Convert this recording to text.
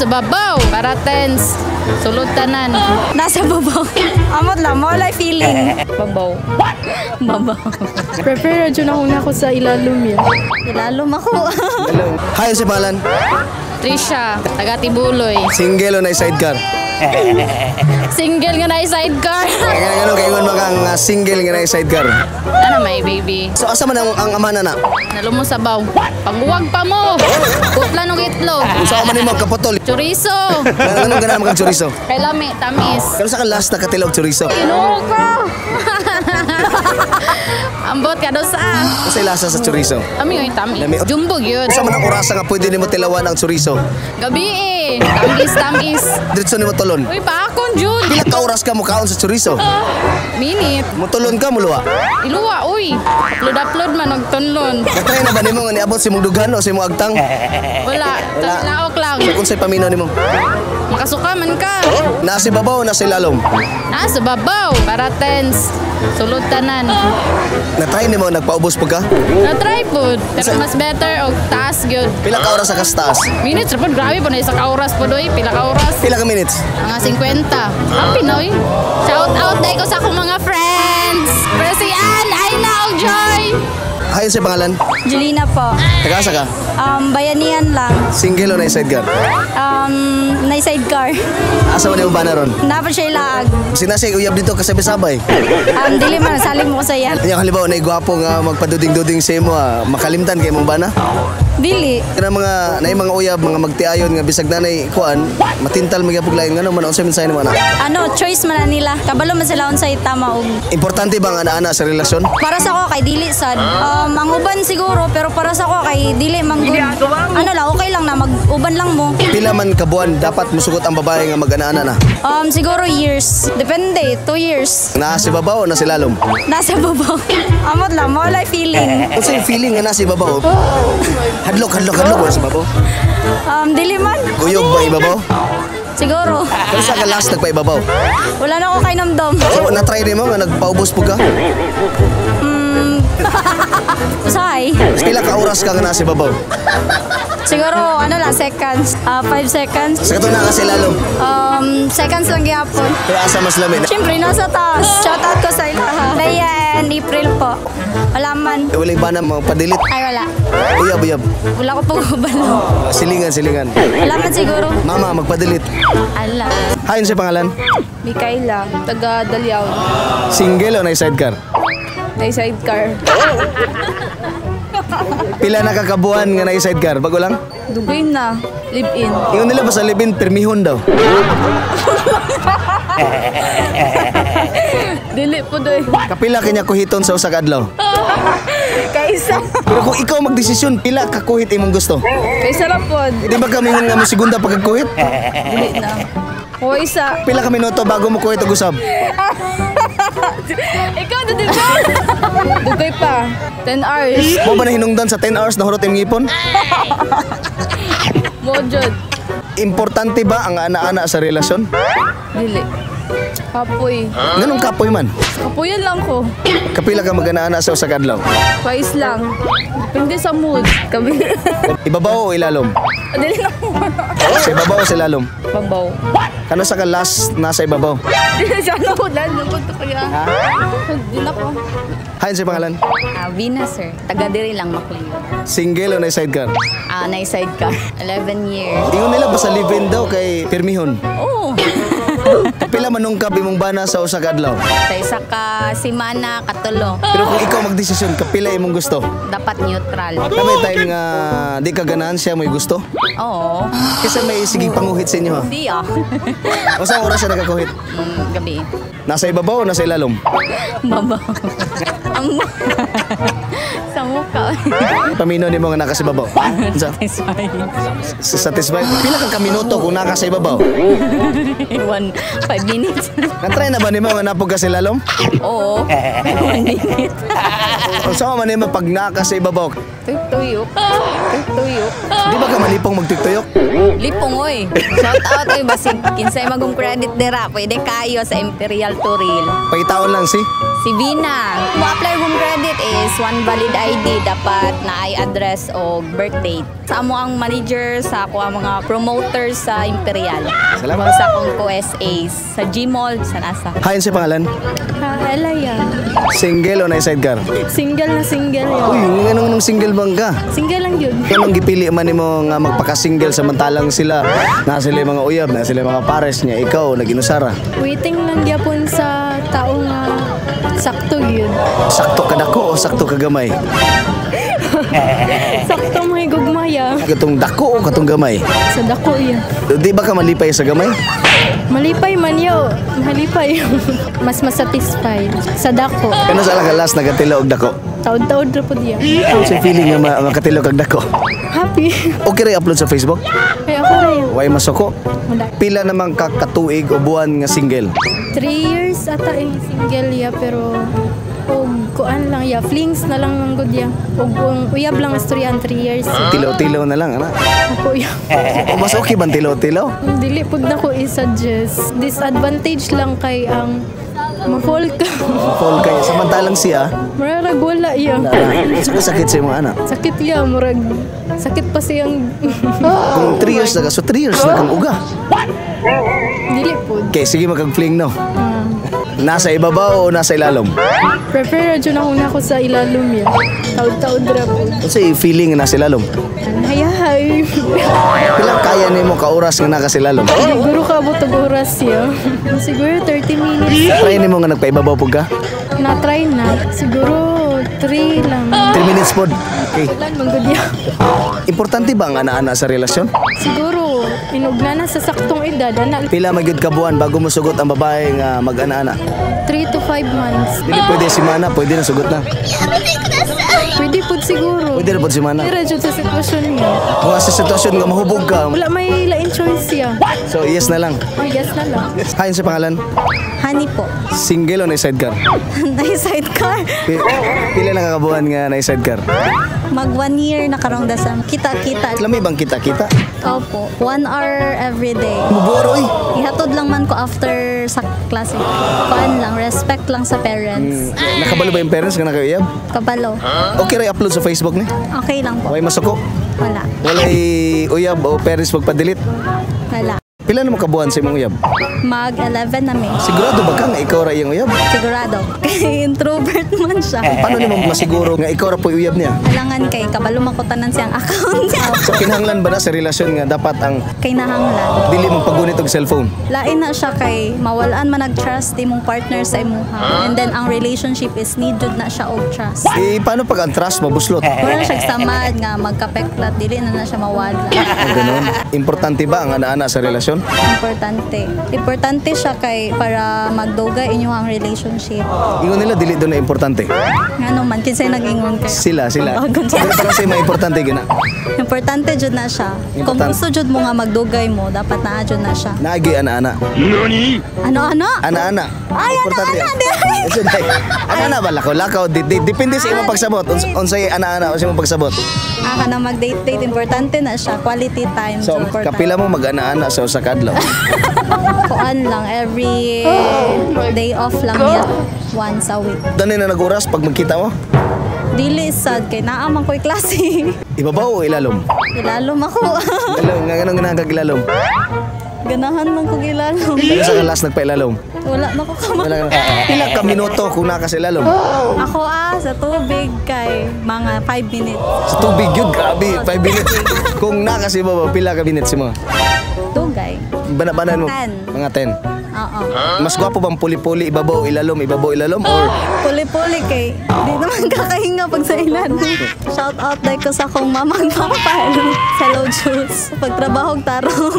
Nasa babaw. Para tense. Sulod tanan. Nasa babaw. Amot lang, mo like feeling. Babaw. Babaw. Prepare dyan ako sa ilalim yan. Ilalom ako. Hi, si pangalan? Trisha. Taga Tibuloy. Single o na sidecar? Single nga na sidecar. Ganun kayo man kang single nga na sidecar. Ano may baby? So asa man ang ama na? Nalumo sa baw. Panguwag pa mo. Kupla ng itlog. Unsa man nimo kaputol? Chorizo. Ano ganun mag chorizo? Kay lami, tamis. Kano sa ka last na katilog chorizo? Inuho ko. Ambot ka doon sa. Kasi lasa sa chorizo. Kami yung tamis. Lami. Jumbog yun. Unsa man ang orasa nga pwede nimo tilawan ang chorizo? Gabi eh. Tamis, tamis. Diretso nimo tulon. Uy, pa akong Jun. Pila ka oras ka mo kaon sa chorizo? Minute. Mutulon ka muluwa. Iluwa, uy. Upload man, nagtunlon. Katry na ba nimo nga niabot si mong dughan o si mong agtang? Wala. Laok lang. So kung sa'y pamino nimo? Makasuka man ka. Nasa babaw o nasa ilalom? Nasa babaw. Para tense. Sulod tanan. Na-try nimo nagpaubos pa ka? Na-try po. Pero mas better o taas yun. Pila ka oras sa kastas? Minutes, rapod. Grabe po na isa ka oras po doy. Pila ka oras. Pila ka minutes? Mga 50. Happy na yun. Shout out dahil ko sa akong mga friends. Pero si Ann, Aina, og Joy. Hayon sa pangalan? Julina po. Taga-asa ka? Bayanihan lang. Single o na sidecar? Na sidecar. Asa man yung bana ron? Dapat siya ilaag. Sinasay uyab dito kasabay-sabay. Dili man, saling mo ko sa yan. Kanya halimbawa na igwapo nga magpaduding-duding sa imo makalimtan kay mong bana? Dili. Kana mga nay mga uyab mga magtiayon nga bisag nanay kuan matintal magyapog lain ngano man unsa mensahe nimo ana? Choice man na nila. Kabalo man sila unsay tama og. Importante ba nga ana sa relasyon? Para sa ko kay dili sad. Ang uban siguro pero para sa ko kay dili man good. Ano lang okay lang na mag-uban lang mo. Pila man ka buwan dapat musugot ang babae nga mag-ana na? Siguro years. Depende, 2 years. Nasa babaw o nasa ilalom? Nasa babaw. Amot lang, mo like feeling. Unsa yung feeling nga nasa ibabaw? Hadlok wala sa babaw? Dili man. Guyog ba ibabaw? Siguro. Kung sa ka last nagpaibabaw? Wala na ako kay namdam. So na-try nimo nga nagpaubos po ka? Usahay. Pila ka oras ka nga nasa ibabaw? Siguro, seconds. 5 seconds. Sa katuna ka sa ilalom? Seconds lang gyapon. Pero asa mas lamin? Siyempre, nasa taas. Shoutout ko sa ilaha. Leia and April po. Wala man. Wala ba na magpadilit? Ay, wala. Uyab. Wala ko pag-ubalo. Silingan. Wala man siguro. Mama, magpadilit. Ala. Hayon sa pangalan? Mikaela, taga Dalyaw. Single o na sidecar? Na sidecar. Pila na kakabuan nga na sidecar? Bago lang? Dugay na. Live-in. Yung nila ba sa libin, permihon daw? Dili po doy. Kapila kanya kuhiton sa usag adlaw? Kaisa. Pero kung ikaw magdesisyon, pila ka kuhit imong gusto? Kaisa ra po. Di ba kami nga mo segunda pagkakuhit? Dili na. O isa. Pila ka minuto bago mo kuhit og usab? Ikaw na din ba? Dugay pa. 10 hours. Mo ba na hinungdan sa 10 hours na hurot imong ngipon? Mojod. Importante ba ang ana-ana sa relasyon? Dili. Kapoy. Ganong kapoy man? Kapoyan lang ko. Kapila ka mag-ana-ana sa usag adlaw? Twice lang. Depende sa mood. Kami. Ibabaw o ilalom? Dili na po. Sa ibabaw o sa ilalom? Babaw. Kano sa ka last nasa ibabaw? Dili siya na ko. Dahil nung ko kaya. Dili na ko. Hayon sa pangalan? Vina, sir. Taga diri lang Macleod. Single o na sidecar? Na sidecar. 11 years. Ingon nila ba sa live-in daw kay permihon? Oo. Kapila manungkab imong bana sa usag adlaw? Sa isa ka simana, katulo. Pero kung ikaw magdesisyon, kapila imong gusto? Dapat neutral. May time nga di ka ganahan siya may gusto? Oo. Kasi may sige panguhit sa inyo ha? Di ah. O saan oras siya nagkakuhit? Gabi. Nasa ibabaw o nasa ilalom? Babaw. Sa mukha. Pamino ni mo nga naka sa ibabaw? Satisfied? Pila kang kaminuto kung naka sa ibabaw? 5 minutes. Na-try na ba ni mo nga napog ka sa ilalom? Oo. 1 minute. O saan man ni mo pag naka sa ibabaw? Tuyok. Tuyok. Di ba ka malipong magtutuyok? Lipong oy. Shout out oy basig kinsay magong credit dira. Pwede kayo sa Imperial Turil. Pagitaon lang si? Si Vina. Mo apply home credit is one valid ID. dapat na ay address o birthday. Sa amo ang manager, sa ako ang mga promoters sa Imperial. Salamat. Sa akong co-SA, sa Gmall, sa NASA. Hayon sa pangalan? Elaya. Single o na sidecar? Single na single Uy, yun. nung single bang ka? Single lang yun. Anong gipili man nimo nga magpaka-single samantalang sila na sila mga uyab, na sila mga pares niya, ikaw naginusara. Waiting lang yapon sa tao nga sakto yun. Sakto ka dako o sakto ka gamay? Sakto may gugmaya. Katong dako o katong gamay? Sa dako yun. Di ba ka malipay sa gamay? Malipay man yaw. Malipay. Mas masatisfied. Sa dako. Kano sa lakalas nagatilo og dako? Taod-taod na po diya. Ano sa feeling nga makatilo kag dako? Happy. Okay ra i-upload sa Facebook? Ay ako na yun. Way masoko. Wala. Pila namang katuig o buwan nga single? 3 years ata yung single ya pero og kuan lang ya flings na lang ang good ya og uyab lang istoryahan 3 years Tilaw-tilaw na lang, ana. ako ya O mas okay bang tilaw-tilaw? dili pud na ko i-suggest disadvantage lang kay ang ma-fall ka Fall kayo. Samantalang siya, murag wala ya sakit sa mga anak. sakit ya murag sakit pa siyang Kung 3 years na ka, so 3 years na kang uga. dili pud Okay, sige magkag-fling no. Nasa ibabaw o nasa ilalom? prepare jud na ako sa ilalom ya taud-taud ra po Kasi feeling nga nasa ilalom. hayahay Pila kaya nimo ka oras nga naka sa ilalom? siguro ka butog oras ya siguro 30 minutes Try nimo nga nagpaibabaw pug ka? na-try na. Siguro 3 lang. 3 minutes pod. Okay. Wala, manggod yan. Importante ba ang ana-ana sa relasyon? Siguro, inugna na sa saktong edad. Pila magyud ka buwan bago mo sugot ang babae nga mag-ana-ana? 3 to 5 months. Dili pwede si Mana, pwede na sugot na. Pwede po siguro. Pwede na pod si Mana. Pero dyan sa sitwasyon niya. Kung sa sitwasyon nga mahubog ka, Wala may lain choice siya. so yes na lang. Oh, yes na lang. Hayon sa pangalan? Honey po. Single o na sidecar? Nai-sidecar. Pila na kakabuhan nga na sidecar? Mag 1 year na karong dasam. Kita-kita. Lami bang kita-kita? Opo. 1 hour every day. Mubuoro eh. Ihatod lang man ko after sa klase. Fun lang. Respect lang sa parents. Nakabalo ba yung parents nga nakayab? Kabalo. Okay ra i-upload sa Facebook ni? Okay lang po. Okay masuko? Wala. Walay uyab o parents magpa-delete? Wala. Pila na makabuhan sa imong uyab? Mag 11 na may. Sigurado ba ka nga ikaw ra iyang uyab? Sigurado. Kay introvert man siya. Paano nimo masiguro nga ikaw ra po uyab niya? Kailangan kay kabalo makutanan siyang account. So kinahanglan ba na sa relasyon nga dapat ang Kay nahanglan. dili mong paggunit og cellphone? Lain na siya kay mawalaan man nag-trust imong partner sa imuha. And then ang relationship is needed na siya og trust. Eh paano pag ang trust mabuslot? Wala siya samad nga magkapeklat dili na siya mawala. O ganun. Importante ba ang ana-ana sa relasyon? Importante. Importante siya kay para magdugay inyong relationship. Ingon nila dili doon na importante. Ngano man kinsay nag-ingon kay. Sila. Bagon siya. Pero para sa mga importante gina. Importante jud na siya. Kung Importante. gusto jud mo nga magdugay mo, dapat naa jud na siya. Naagi ana-ana. Ano? Ana-ana. Ay, Importante. ana-ana, di. Kasi dai. Ana-ana ba lakaw-lakaw depende sa imong pagsabot. Unsay ana-ana sa imong pagsabot. Ka na mag-date-date, importante na siya. Quality time. So importante. kapila mo mag-ana-ana sa usa ka adlaw. Kuan lang, every day off lang niya. Once a week. Dani na nag-oras pag magkita mo? Dili sad kay naaman ko'y klase. Ibabaw o ilalom? Ilalom ako. Ilalom, nga ganun ganun kag ilalom. Ganahan man ko ilalom. Kaya sa kalas nagpa-ilalom. Wala na ko kama. Wala ka. Pila ka minuto kung naka sa ilalom? Ako sa tubig kay mga 5 minutes. Sa tubig yun, grabe, 5 minutes. Kung naka si Baba, pila ka minutes mo? Tugay. Banabanan mo? 10. Mga 10. Oo. Mas gwapo bang puli-puli, ibabaw, ilalom, or Puli-puli kay di naman kakahinga pag sa ilan. Shout out dahil ko sa akong mamang papal sa Low Juice. Pagtrabaho tarong.